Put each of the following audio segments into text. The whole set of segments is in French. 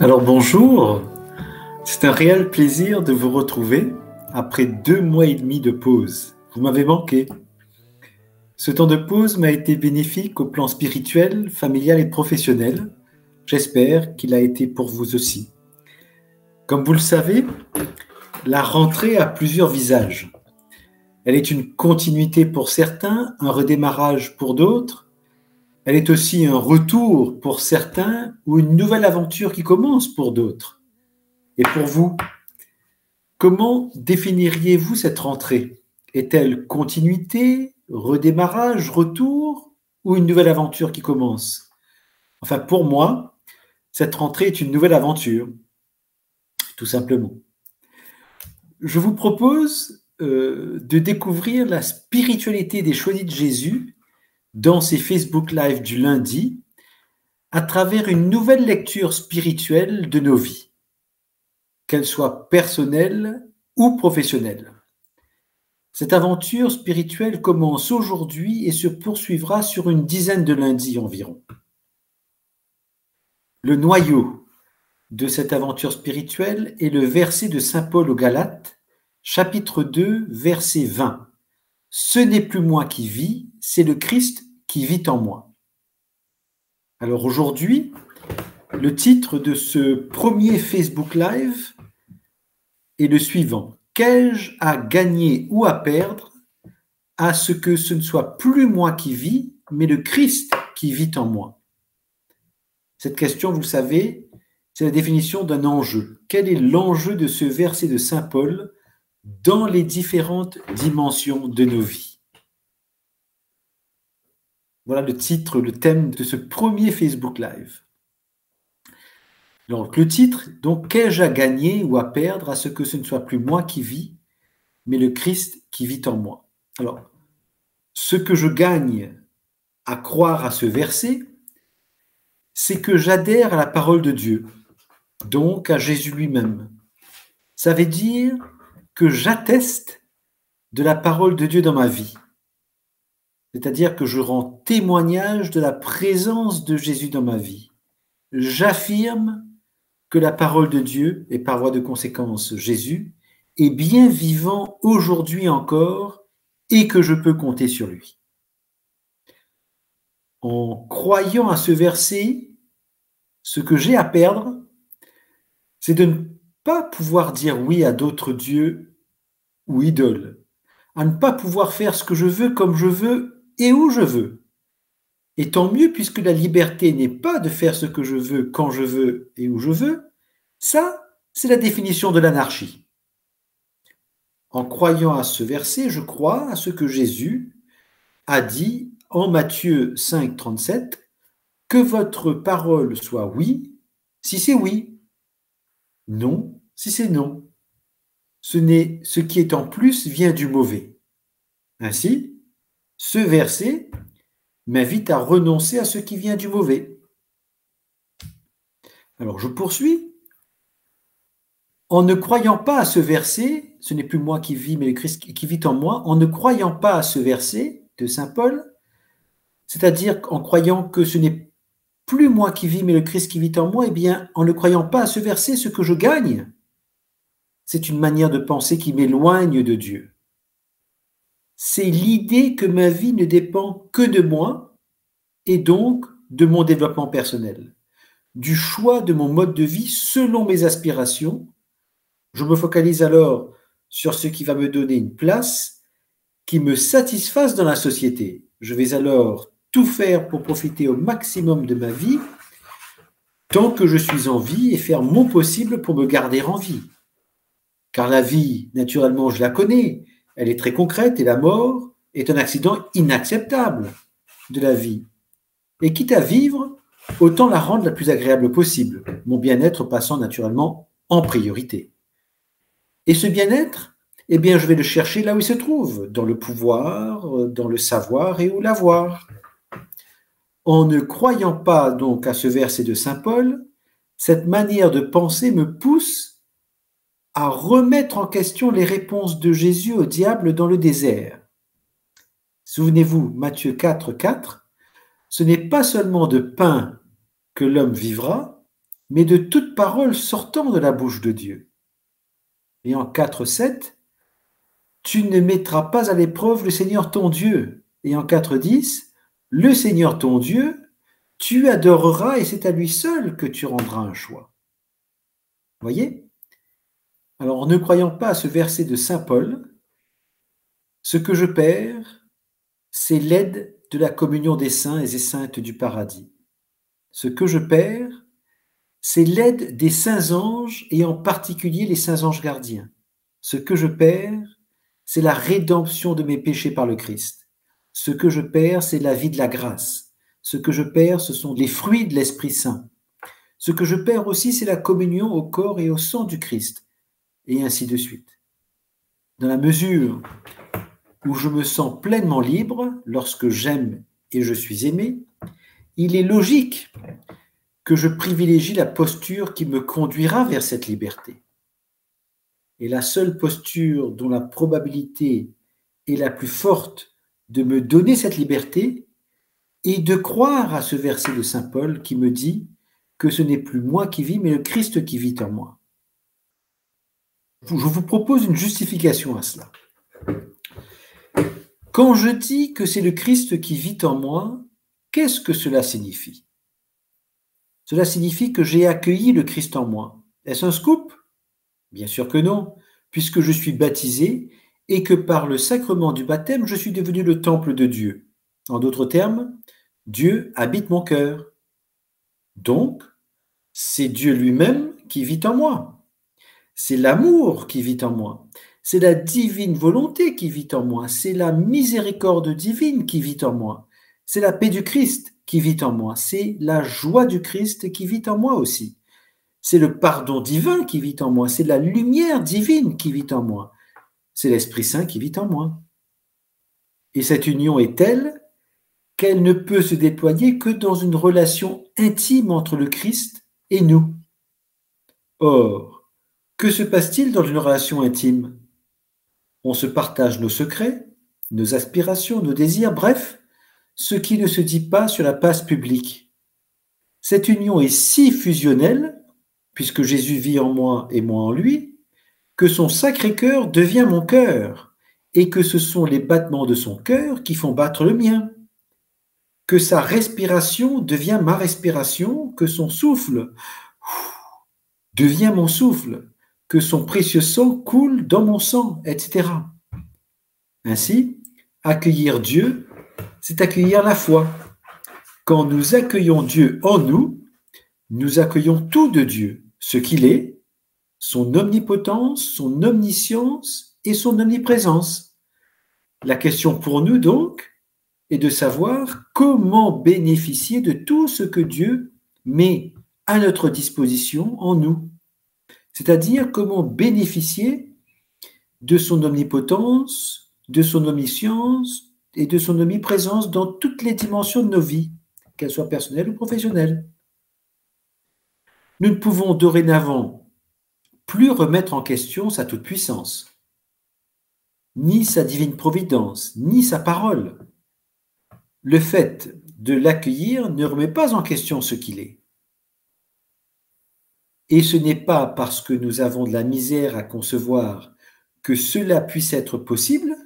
Alors bonjour, c'est un réel plaisir de vous retrouver après 2 mois et demi de pause. Vous m'avez manqué. Ce temps de pause m'a été bénéfique au plan spirituel, familial et professionnel. J'espère qu'il a été pour vous aussi. Comme vous le savez, la rentrée a plusieurs visages. Elle est une continuité pour certains, un redémarrage pour d'autres. Elle est aussi un retour pour certains ou une nouvelle aventure qui commence pour d'autres. Et pour vous, comment définiriez-vous cette rentrée? Est-elle continuité, redémarrage, retour ou une nouvelle aventure qui commence? Enfin, pour moi, cette rentrée est une nouvelle aventure, tout simplement. Je vous propose de découvrir la spiritualité des choisis de Jésus dans ces Facebook Live du lundi à travers une nouvelle lecture spirituelle de nos vies, qu'elle soit personnelle ou professionnelle. Cette aventure spirituelle commence aujourd'hui et se poursuivra sur une dizaine de lundis environ. Le noyau de cette aventure spirituelle est le verset de saint Paul aux Galates, chapitre 2, verset 20. « Ce n'est plus moi qui vis, c'est le Christ qui vit en moi. » Alors aujourd'hui, le titre de ce premier Facebook Live est le suivant. Qu'ai-je à gagner ou à perdre à ce que ce ne soit plus moi qui vis, mais le Christ qui vit en moi? Cette question, vous le savez, c'est la définition d'un enjeu. Quel est l'enjeu de ce verset de saint Paul dans les différentes dimensions de nos vies? Voilà le titre, le thème de ce premier Facebook Live. Donc, le titre, donc, qu'ai-je à gagner ou à perdre à ce que ce ne soit plus moi qui vis, mais le Christ qui vit en moi? Alors, ce que je gagne à croire à ce verset, c'est que j'adhère à la parole de Dieu, donc à Jésus lui-même. Ça veut dire que j'atteste de la parole de Dieu dans ma vie. C'est-à-dire que je rends témoignage de la présence de Jésus dans ma vie. J'affirme que la parole de Dieu, et par voie de conséquence Jésus, est bien vivant aujourd'hui encore et que je peux compter sur lui. En croyant à ce verset, ce que j'ai à perdre, c'est de ne pas pouvoir dire oui à d'autres dieux ou idoles, à ne pas pouvoir faire ce que je veux comme je veux et où je veux. Et tant mieux, puisque la liberté n'est pas de faire ce que je veux quand je veux et où je veux, ça, c'est la définition de l'anarchie. En croyant à ce verset, je crois à ce que Jésus a dit en Matthieu 5, 37, « Que votre parole soit oui, si c'est oui, non, si c'est non. Ce qui est en plus vient du mauvais. » Ainsi, ce verset m'invite à renoncer à ce qui vient du mauvais. Alors je poursuis. En ne croyant pas à ce verset, ce n'est plus moi qui vis, mais le Christ qui vit en moi, en ne croyant pas à ce verset de saint Paul, c'est-à-dire en croyant que ce n'est plus moi qui vis, mais le Christ qui vit en moi, eh bien, en ne croyant pas à ce verset, ce que je gagne, c'est une manière de penser qui m'éloigne de Dieu. C'est l'idée que ma vie ne dépend que de moi et donc de mon développement personnel, du choix de mon mode de vie selon mes aspirations. Je me focalise alors sur ce qui va me donner une place qui me satisfasse dans la société. Je vais alors tout faire pour profiter au maximum de ma vie tant que je suis en vie et faire mon possible pour me garder en vie. Car la vie, naturellement, je la connais, elle est très concrète et la mort est un accident inacceptable de la vie. Et quitte à vivre, autant la rendre la plus agréable possible, mon bien-être passant naturellement en priorité. Et ce bien-être, eh bien, je vais le chercher là où il se trouve, dans le pouvoir, dans le savoir et où l'avoir. En ne croyant pas donc à ce verset de saint Paul, cette manière de penser me pousse à remettre en question les réponses de Jésus au diable dans le désert. Souvenez-vous, Matthieu 4, 4, ce n'est pas seulement de pain que l'homme vivra, mais de toute parole sortant de la bouche de Dieu. Et en 4,7, tu ne mettras pas à l'épreuve le Seigneur ton Dieu. Et en 4,10, le Seigneur ton Dieu, tu adoreras et c'est à lui seul que tu rendras un choix. Voyez? Alors, en ne croyant pas à ce verset de saint Paul, ce que je perds, c'est l'aide de la communion des saints et des saintes du paradis. Ce que je perds, c'est l'aide des saints anges et en particulier les saints anges gardiens. Ce que je perds, c'est la rédemption de mes péchés par le Christ. Ce que je perds, c'est la vie de la grâce. Ce que je perds, ce sont les fruits de l'Esprit Saint. Ce que je perds aussi, c'est la communion au corps et au sang du Christ, et ainsi de suite. Dans la mesure où je me sens pleinement libre, lorsque j'aime et je suis aimé, il est logique que je privilégie la posture qui me conduira vers cette liberté. Et la seule posture dont la probabilité est la plus forte de me donner cette liberté est de croire à ce verset de saint Paul qui me dit que ce n'est plus moi qui vis, mais le Christ qui vit en moi. Je vous propose une justification à cela. Quand je dis que c'est le Christ qui vit en moi, qu'est-ce que cela signifie? Cela signifie que j'ai accueilli le Christ en moi. Est-ce un scoop? Bien sûr que non, puisque je suis baptisé et que par le sacrement du baptême, je suis devenu le temple de Dieu. En d'autres termes, Dieu habite mon cœur. Donc, c'est Dieu lui-même qui vit en moi. C'est l'amour qui vit en moi. C'est la divine volonté qui vit en moi. C'est la miséricorde divine qui vit en moi. C'est la paix du Christ qui vit en moi. C'est la joie du Christ qui vit en moi aussi. C'est le pardon divin qui vit en moi. C'est la lumière divine qui vit en moi. C'est l'Esprit Saint qui vit en moi. Et cette union est telle qu'elle ne peut se déployer que dans une relation intime entre le Christ et nous. Or, que se passe-t-il dans une relation intime? On se partage nos secrets, nos aspirations, nos désirs, bref, ce qui ne se dit pas sur la place publique. Cette union est si fusionnelle, puisque Jésus vit en moi et moi en lui, que son Sacré-Cœur devient mon cœur, et que ce sont les battements de son cœur qui font battre le mien, que sa respiration devient ma respiration, que son souffle devient mon souffle, que son précieux sang coule dans mon sang, etc. Ainsi, accueillir Dieu, c'est accueillir la foi. Quand nous accueillons Dieu en nous, nous accueillons tout de Dieu, ce qu'il est, son omnipotence, son omniscience et son omniprésence. La question pour nous, donc, est de savoir comment bénéficier de tout ce que Dieu met à notre disposition en nous. C'est-à-dire comment bénéficier de son omnipotence, de son omniscience et de son omniprésence dans toutes les dimensions de nos vies, qu'elles soient personnelles ou professionnelles. Nous ne pouvons dorénavant plus remettre en question sa toute-puissance, ni sa divine providence, ni sa parole. Le fait de l'accueillir ne remet pas en question ce qu'il est. Et ce n'est pas parce que nous avons de la misère à concevoir que cela puisse être possible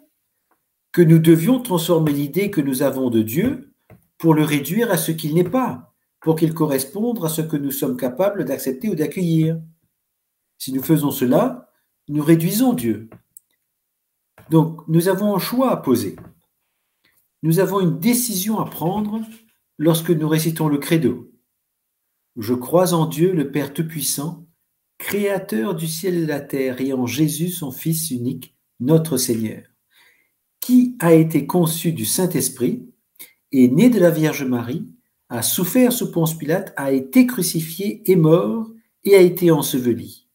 que nous devions transformer l'idée que nous avons de Dieu pour le réduire à ce qu'il n'est pas, pour qu'il corresponde à ce que nous sommes capables d'accepter ou d'accueillir. Si nous faisons cela, nous réduisons Dieu. Donc, nous avons un choix à poser. Nous avons une décision à prendre lorsque nous récitons le credo. Je crois en Dieu, le Père Tout-Puissant, Créateur du ciel et de la terre, et en Jésus, son Fils unique, notre Seigneur, qui a été conçu du Saint-Esprit, est né de la Vierge Marie, a souffert sous Ponce Pilate, a été crucifié, est mort et a été enseveli,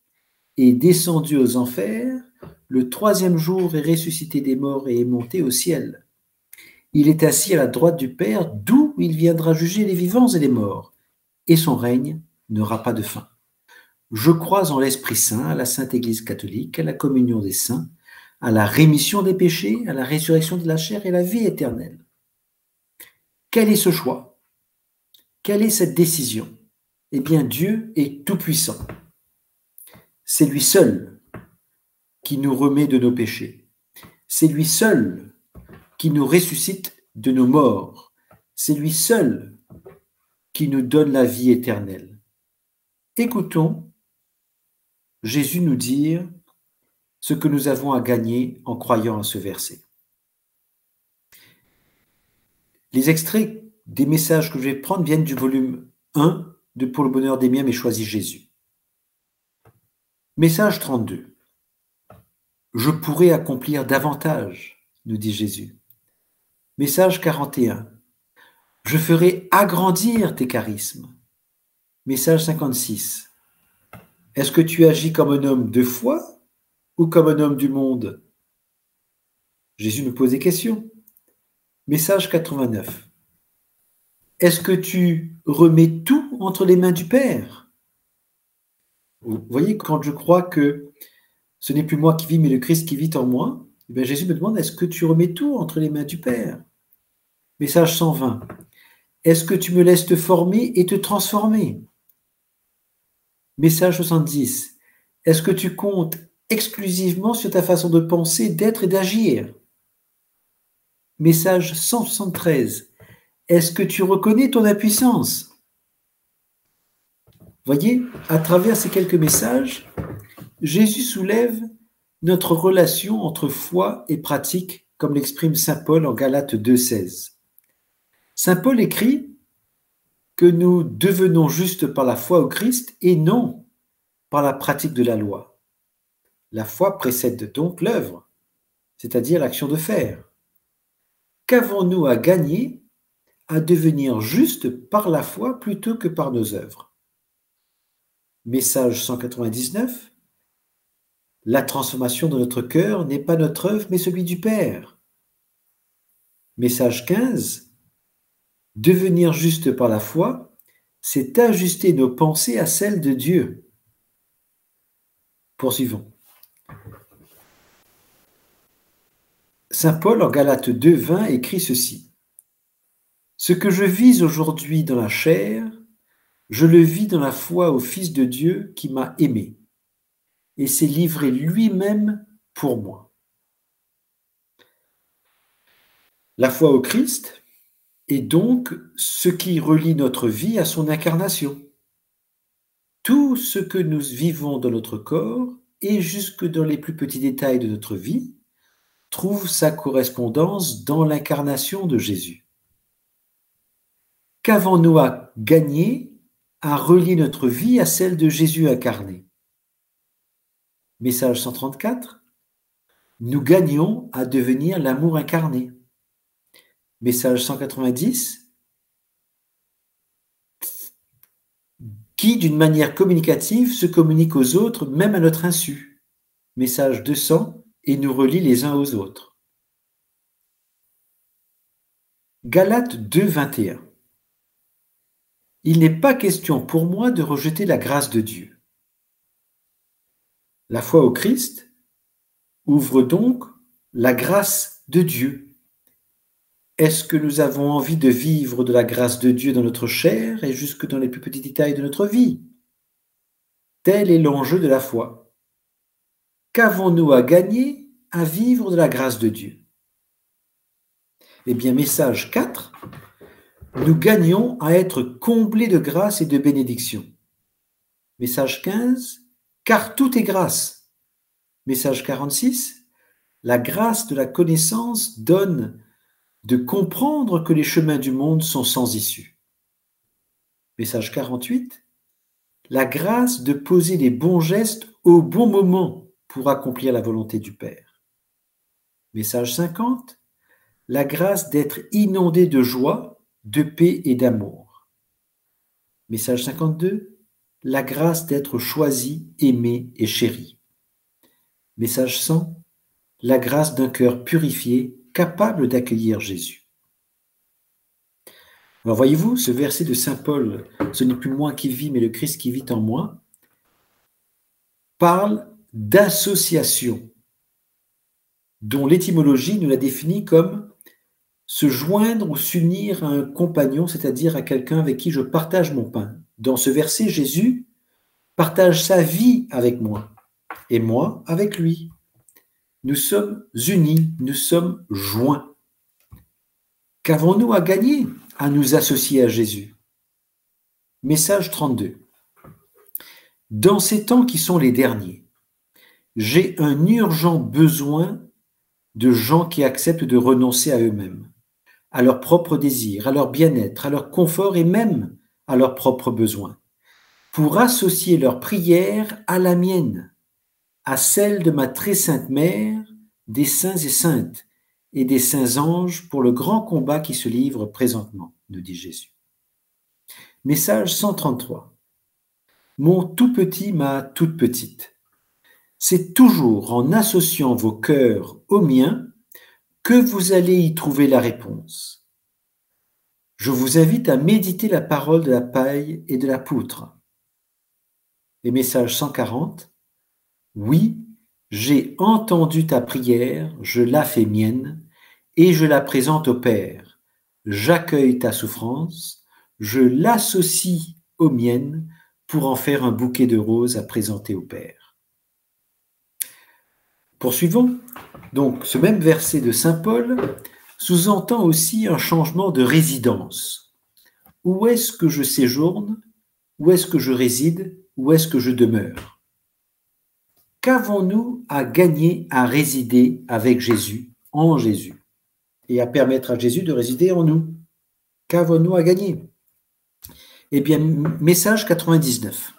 est descendu aux enfers, le 3e jour est ressuscité des morts et est monté au ciel. Il est assis à la droite du Père, d'où il viendra juger les vivants et les morts, et son règne n'aura pas de fin. Je crois en l'Esprit Saint, à la Sainte Église catholique, à la communion des saints, à la rémission des péchés, à la résurrection de la chair et à la vie éternelle. Quel est ce choix? Quelle est cette décision? Eh bien, Dieu est tout-puissant. C'est lui seul qui nous remet de nos péchés. C'est lui seul qui nous ressuscite de nos morts. C'est lui seul qui nous donne la vie éternelle. Écoutons Jésus nous dire ce que nous avons à gagner en croyant à ce verset. Les extraits des messages que je vais prendre viennent du volume 1 de Pour le bonheur des miens, mais choisis Jésus. Message 32. Je pourrais accomplir davantage, nous dit Jésus. Message 41. Je ferai agrandir tes charismes. Message 56. Est-ce que tu agis comme un homme de foi ou comme un homme du monde? Jésus nous pose des questions. Message 89. Est-ce que tu remets tout entre les mains du Père? Vous voyez, quand je crois que ce n'est plus moi qui vis, mais le Christ qui vit en moi, eh bien Jésus me demande, est-ce que tu remets tout entre les mains du Père? Message 120. Est-ce que tu me laisses te former et te transformer? Message 70. Est-ce que tu comptes exclusivement sur ta façon de penser, d'être et d'agir? Message 173. Est-ce que tu reconnais ton impuissance? Voyez, à travers ces quelques messages, Jésus soulève notre relation entre foi et pratique, comme l'exprime saint Paul en Galates 2,16. Saint Paul écrit que nous devenons justes par la foi au Christ et non par la pratique de la loi. La foi précède donc l'œuvre, c'est-à-dire l'action de faire. Qu'avons-nous à gagner à devenir justes par la foi plutôt que par nos œuvres? Message 199. La transformation de notre cœur n'est pas notre œuvre, mais celui du Père. Message 15. Devenir juste par la foi, c'est ajuster nos pensées à celles de Dieu. Poursuivons. Saint Paul en Galates 2,20 écrit ceci. Ce que je vis aujourd'hui dans la chair, je le vis dans la foi au Fils de Dieu qui m'a aimé et s'est livré lui-même pour moi. La foi au Christ est donc ce qui relie notre vie à son incarnation. Tout ce que nous vivons dans notre corps et jusque dans les plus petits détails de notre vie trouve sa correspondance dans l'incarnation de Jésus. Qu'avons-nous à gagner à relier notre vie à celle de Jésus incarné? Message 134. Nous gagnons à devenir l'amour incarné. Message 190. Qui, d'une manière communicative, se communique aux autres, même à notre insu. Message 200. Et nous relie les uns aux autres. Galates 2, 21. Il n'est pas question pour moi de rejeter la grâce de Dieu. La foi au Christ ouvre donc la grâce de Dieu. Est-ce que nous avons envie de vivre de la grâce de Dieu dans notre chair et jusque dans les plus petits détails de notre vie? Tel est l'enjeu de la foi. Qu'avons-nous à gagner à vivre de la grâce de Dieu? Eh bien, message 4, nous gagnons à être comblés de grâce et de bénédiction. Message 15, car tout est grâce. Message 46, la grâce de la connaissance donne de comprendre que les chemins du monde sont sans issue. Message 48, la grâce de poser les bons gestes au bon moment pour accomplir la volonté du Père. Message 50, la grâce d'être inondé de joie, de paix et d'amour. Message 52, la grâce d'être choisi, aimé et chéri. Message 100, la grâce d'un cœur purifié, capable d'accueillir Jésus. Alors voyez-vous, ce verset de saint Paul, ce n'est plus moi qui vis, mais le Christ qui vit en moi, parle d'association, dont l'étymologie nous la définit comme se joindre ou s'unir à un compagnon, c'est-à-dire à quelqu'un avec qui je partage mon pain, Dans ce verset, Jésus partage sa vie avec moi et moi avec lui. Nous sommes unis, nous sommes joints. Qu'avons-nous à gagner à nous associer à Jésus? Message 32. Dans ces temps qui sont les derniers, j'ai un urgent besoin de gens qui acceptent de renoncer à eux-mêmes, à leurs propres désirs, à leur bien-être, à leur confort et même à leurs propres besoins, pour associer leur prière à la mienne, à celle de ma très sainte mère, des saints et saintes, et des saints anges pour le grand combat qui se livre présentement, nous dit Jésus. Message 133. Mon tout petit, ma toute petite. C'est toujours en associant vos cœurs aux miens que vous allez y trouver la réponse. Je vous invite à méditer la parole de la paille et de la poutre. Et message 140. Oui, j'ai entendu ta prière, je la fais mienne, et je la présente au Père. J'accueille ta souffrance, je l'associe aux miennes pour en faire un bouquet de roses à présenter au Père. Poursuivons. Donc, ce même verset de saint Paul sous-entend aussi un changement de résidence. Où est-ce que je séjourne? Où est-ce que je réside? Où est-ce que je demeure? Qu'avons-nous à gagner à résider avec Jésus, en Jésus, et à permettre à Jésus de résider en nous? Qu'avons-nous à gagner? Eh bien, message 99.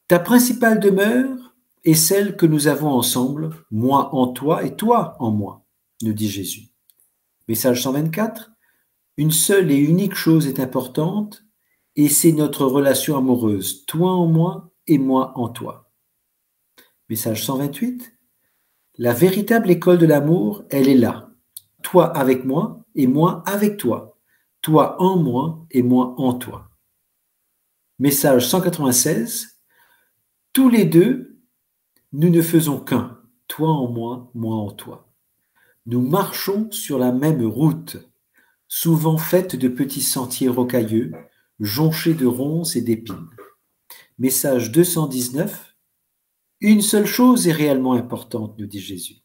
Ta principale demeure est celle que nous avons ensemble, moi en toi et toi en moi, nous dit Jésus. Message 124. Une seule et unique chose est importante, et c'est notre relation amoureuse, toi en moi et moi en toi. Message 128. La véritable école de l'amour, elle est là. Toi avec moi et moi avec toi. Toi en moi et moi en toi. Message 196. Tous les deux, nous ne faisons qu'un. Toi en moi, moi en toi. Nous marchons sur la même route, souvent faite de petits sentiers rocailleux, jonchés de ronces et d'épines. Message 219. Une seule chose est réellement importante, nous dit Jésus.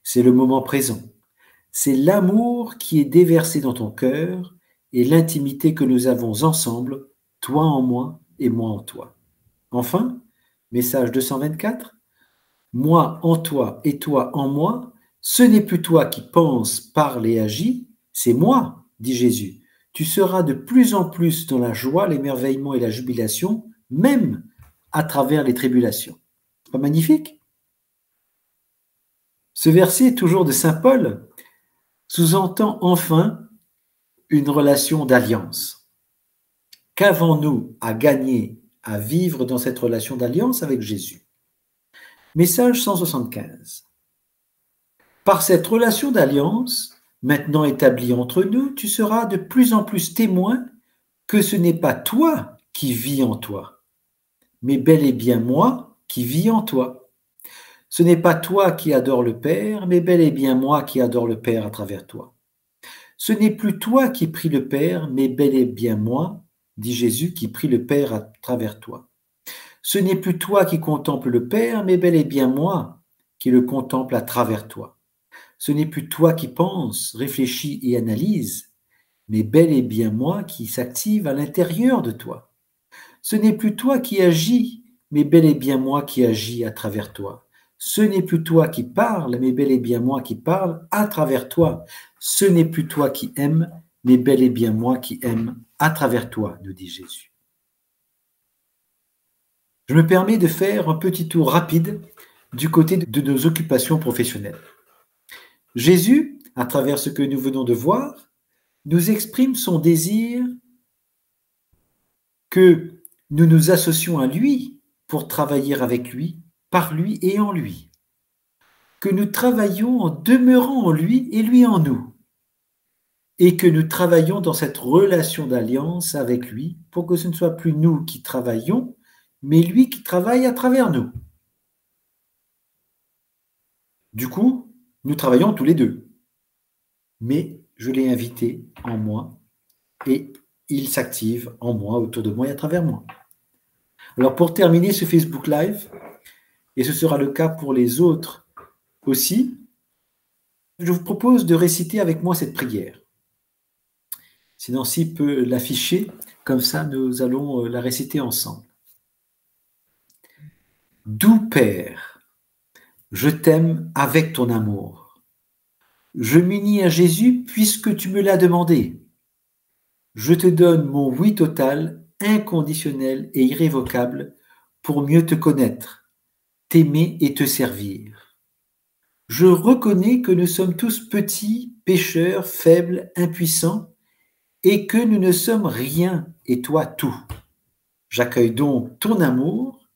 C'est le moment présent. C'est l'amour qui est déversé dans ton cœur et l'intimité que nous avons ensemble, toi en moi et moi en toi. Enfin, message 224. Moi en toi et toi en moi, ce n'est plus toi qui penses, parles et agis, c'est moi, dit Jésus. Tu seras de plus en plus dans la joie, l'émerveillement et la jubilation, même à travers les tribulations. Pas magnifique? Ce verset, toujours de saint Paul, sous-entend enfin une relation d'alliance. Qu'avons-nous à gagner à vivre dans cette relation d'alliance avec Jésus? Message 175. Par cette relation d'alliance, maintenant établie entre nous, tu seras de plus en plus témoin que ce n'est pas toi qui vis en toi, mais bel et bien moi qui vis en toi. Ce n'est pas toi qui adore le Père, mais bel et bien moi qui adore le Père à travers toi. Ce n'est plus toi qui prie le Père, mais bel et bien moi, dit Jésus, qui prie le Père à travers toi. Ce n'est plus toi qui contemple le Père, mais bel et bien moi qui le contemple à travers toi. Ce n'est plus toi qui penses, réfléchis et analyse, mais bel et bien moi qui s'active à l'intérieur de toi. Ce n'est plus toi qui agis, mais bel et bien moi qui agis à travers toi. Ce n'est plus toi qui parles, mais bel et bien moi qui parle à travers toi. Ce n'est plus toi qui aimes, mais bel et bien moi qui aime à travers toi, nous dit Jésus. Je me permets de faire un petit tour rapide du côté de nos occupations professionnelles. Jésus, à travers ce que nous venons de voir, nous exprime son désir que nous nous associons à lui pour travailler avec lui, par lui et en lui. Que nous travaillons en demeurant en lui et lui en nous. Et que nous travaillons dans cette relation d'alliance avec lui pour que ce ne soit plus nous qui travaillons, mais lui qui travaille à travers nous. Du coup, nous travaillons tous les deux. Mais je l'ai invité en moi et il s'active en moi, autour de moi et à travers moi. Alors pour terminer ce Facebook Live, et ce sera le cas pour les autres aussi, je vous propose de réciter avec moi cette prière. Si Nancy peut l'afficher, comme ça nous allons la réciter ensemble. Doux Père, je t'aime avec ton amour. Je m'unis à Jésus puisque tu me l'as demandé. Je te donne mon oui total, inconditionnel et irrévocable pour mieux te connaître, t'aimer et te servir. Je reconnais que nous sommes tous petits, pécheurs, faibles, impuissants, et que nous ne sommes rien et toi tout. J'accueille donc ton amour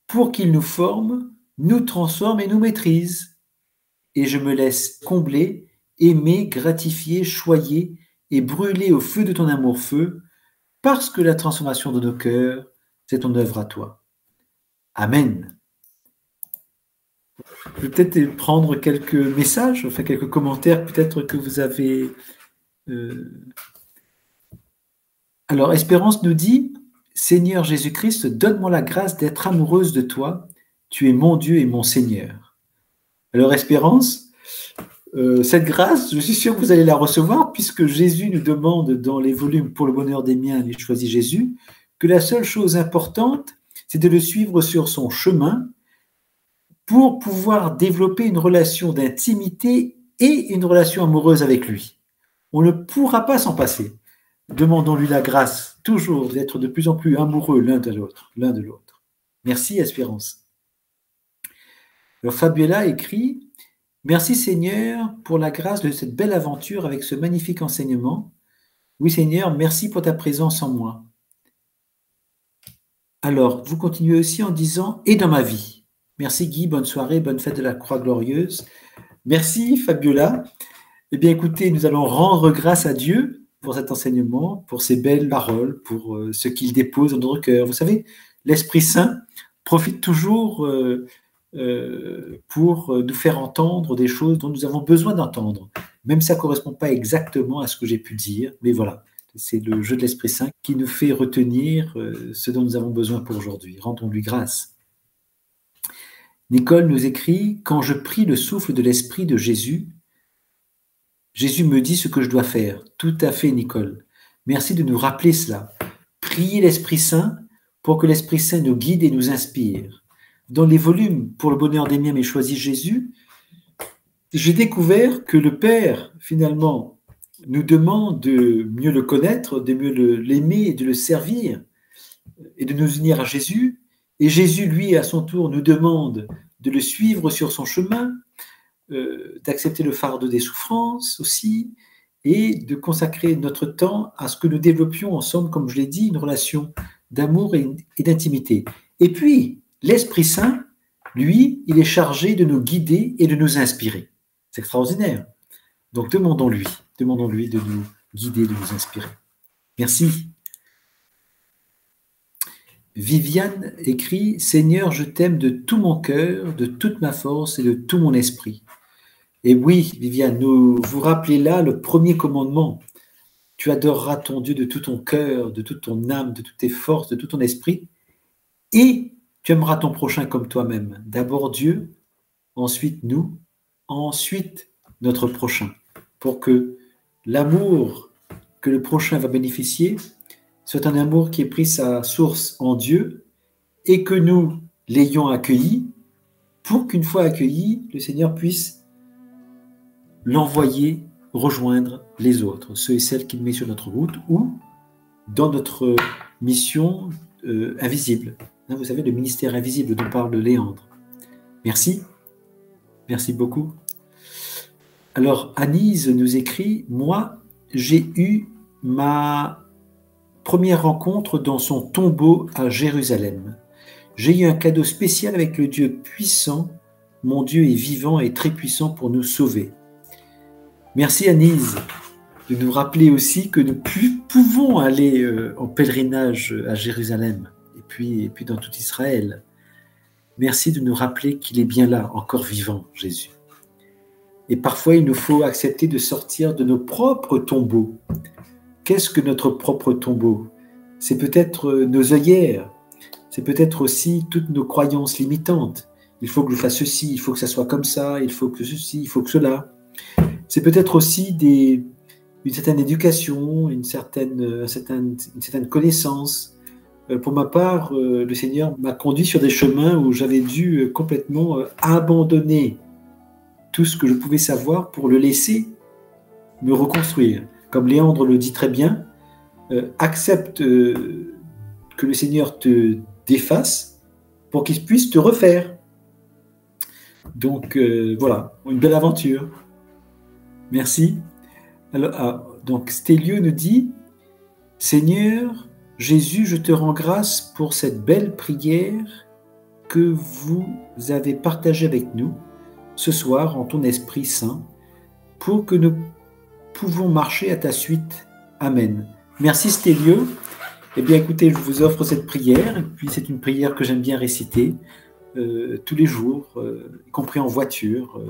pour qu'il nous forme, nous transforme et nous maîtrise. Et je me laisse combler, aimer, gratifier, choyer et brûler au feu de ton amour-feu, parce que la transformation de nos cœurs, c'est ton œuvre à toi. Amen. Je vais peut-être prendre quelques messages, enfin quelques commentaires peut-être que vous avez. Alors, Espérance nous dit, Seigneur Jésus-Christ, donne-moi la grâce d'être amoureuse de toi. Tu es mon Dieu et mon Seigneur. Alors, Espérance, cette grâce, je suis sûr que vous allez la recevoir puisque Jésus nous demande dans les volumes Pour le bonheur des miens, j'ai choisi Jésus, que la seule chose importante, c'est de le suivre sur son chemin pour pouvoir développer une relation d'intimité et une relation amoureuse avec lui. On ne pourra pas s'en passer. Demandons-lui la grâce, toujours, d'être de plus en plus amoureux l'un de l'autre. Merci, Espérance. Alors, Fabiola écrit « Merci, Seigneur, pour la grâce de cette belle aventure avec ce magnifique enseignement. Oui, Seigneur, merci pour ta présence en moi. » Alors, vous continuez aussi en disant « Et dans ma vie ». Merci, Guy, bonne soirée, bonne fête de la Croix glorieuse. Merci, Fabiola. Eh bien, écoutez, nous allons rendre grâce à Dieu pour cet enseignement, pour ces belles paroles, pour ce qu'il dépose dans notre cœur. Vous savez, l'Esprit Saint profite toujours pour nous faire entendre des choses dont nous avons besoin d'entendre, même si ça ne correspond pas exactement à ce que j'ai pu dire, mais voilà, c'est le jeu de l'Esprit Saint qui nous fait retenir ce dont nous avons besoin pour aujourd'hui. Rendons-lui grâce. Nicole nous écrit « Quand je prie le souffle de l'Esprit de Jésus, Jésus me dit ce que je dois faire. » Tout à fait, Nicole. Merci de nous rappeler cela. Priez l'Esprit Saint pour que l'Esprit Saint nous guide et nous inspire. Dans les volumes Pour le bonheur des miens, mais choisis Jésus, j'ai découvert que le Père, finalement, nous demande de mieux le connaître, de mieux l'aimer et de le servir, et de nous unir à Jésus. Et Jésus, lui, à son tour, nous demande de le suivre sur son chemin, d'accepter le fardeau des souffrances aussi, et de consacrer notre temps à ce que nous développions ensemble, comme je l'ai dit, une relation d'amour et d'intimité. Et puis, l'Esprit Saint, lui, il est chargé de nous guider et de nous inspirer. C'est extraordinaire. Donc, demandons-lui de nous guider, de nous inspirer. Merci. Viviane écrit « Seigneur, je t'aime de tout mon cœur, de toute ma force et de tout mon esprit. » Et oui, Viviane, vous rappelez là le premier commandement. Tu adoreras ton Dieu de tout ton cœur, de toute ton âme, de toutes tes forces, de tout ton esprit. Et tu aimeras ton prochain comme toi-même. D'abord Dieu, ensuite nous, ensuite notre prochain. Pour que l'amour que le prochain va bénéficier soit un amour qui ait pris sa source en Dieu et que nous l'ayons accueilli pour qu'une fois accueilli, le Seigneur puisse l'envoyer rejoindre les autres, ceux et celles qu'il met sur notre route ou dans notre mission invisible. Vous savez, le ministère invisible dont parle Léandre. Merci. Merci beaucoup. Alors, Anise nous écrit « Moi, j'ai eu ma première rencontre dans son tombeau à Jérusalem. J'ai eu un cadeau spécial avec le Dieu puissant. Mon Dieu est vivant et très puissant pour nous sauver. » Merci Anise de nous rappeler aussi que nous pouvons aller en pèlerinage à Jérusalem et puis dans tout Israël. Merci de nous rappeler qu'il est bien là, encore vivant, Jésus. Et parfois, il nous faut accepter de sortir de nos propres tombeaux qu'est-ce que notre propre tombeau? C'est peut-être nos œillères, c'est peut-être aussi toutes nos croyances limitantes. Il faut que je fasse ceci, il faut que ça soit comme ça, il faut que ceci, il faut que cela. C'est peut-être aussi une certaine éducation, une certaine connaissance. Pour ma part, le Seigneur m'a conduit sur des chemins où j'avais dû complètement abandonner tout ce que je pouvais savoir pour le laisser me reconstruire. Comme Léandre le dit très bien, accepte que le Seigneur te défasse pour qu'il puisse te refaire. Donc voilà, une belle aventure. Merci. Alors, donc Stélio nous dit, Seigneur Jésus, je te rends grâce pour cette belle prière que vous avez partagée avec nous ce soir en ton Esprit Saint, pour que nous pouvons marcher à ta suite. Amen. Merci Stélio. Eh bien écoutez, je vous offre cette prière, et puis c'est une prière que j'aime bien réciter tous les jours, y compris en voiture,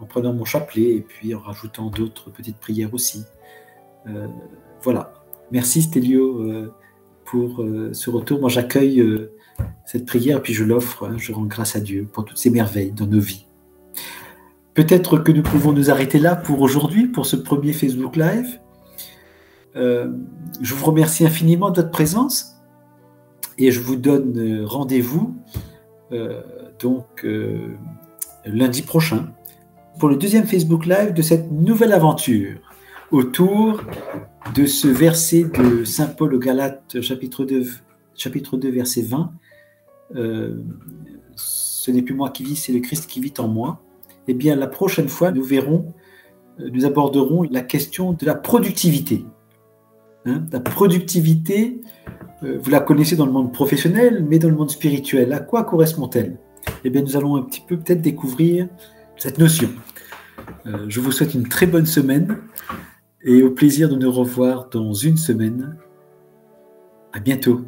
en prenant mon chapelet et puis en rajoutant d'autres petites prières aussi. Voilà. Merci Stélio pour ce retour. Moi j'accueille cette prière et puis je l'offre, je rends grâce à Dieu pour toutes ces merveilles dans nos vies. Peut-être que nous pouvons nous arrêter là pour aujourd'hui, pour ce premier Facebook Live. Je vous remercie infiniment de votre présence et je vous donne rendez-vous lundi prochain pour le deuxième Facebook Live de cette nouvelle aventure autour de ce verset de Saint Paul aux Galates, chapitre 2, verset 20. Ce n'est plus moi qui vis, c'est le Christ qui vit en moi. Eh bien, la prochaine fois, nous aborderons la question de la productivité. La productivité, vous la connaissez dans le monde professionnel, mais dans le monde spirituel, à quoi correspond-elle? Eh bien, nous allons un petit peu peut-être découvrir cette notion. Je vous souhaite une très bonne semaine et au plaisir de nous revoir dans une semaine. À bientôt.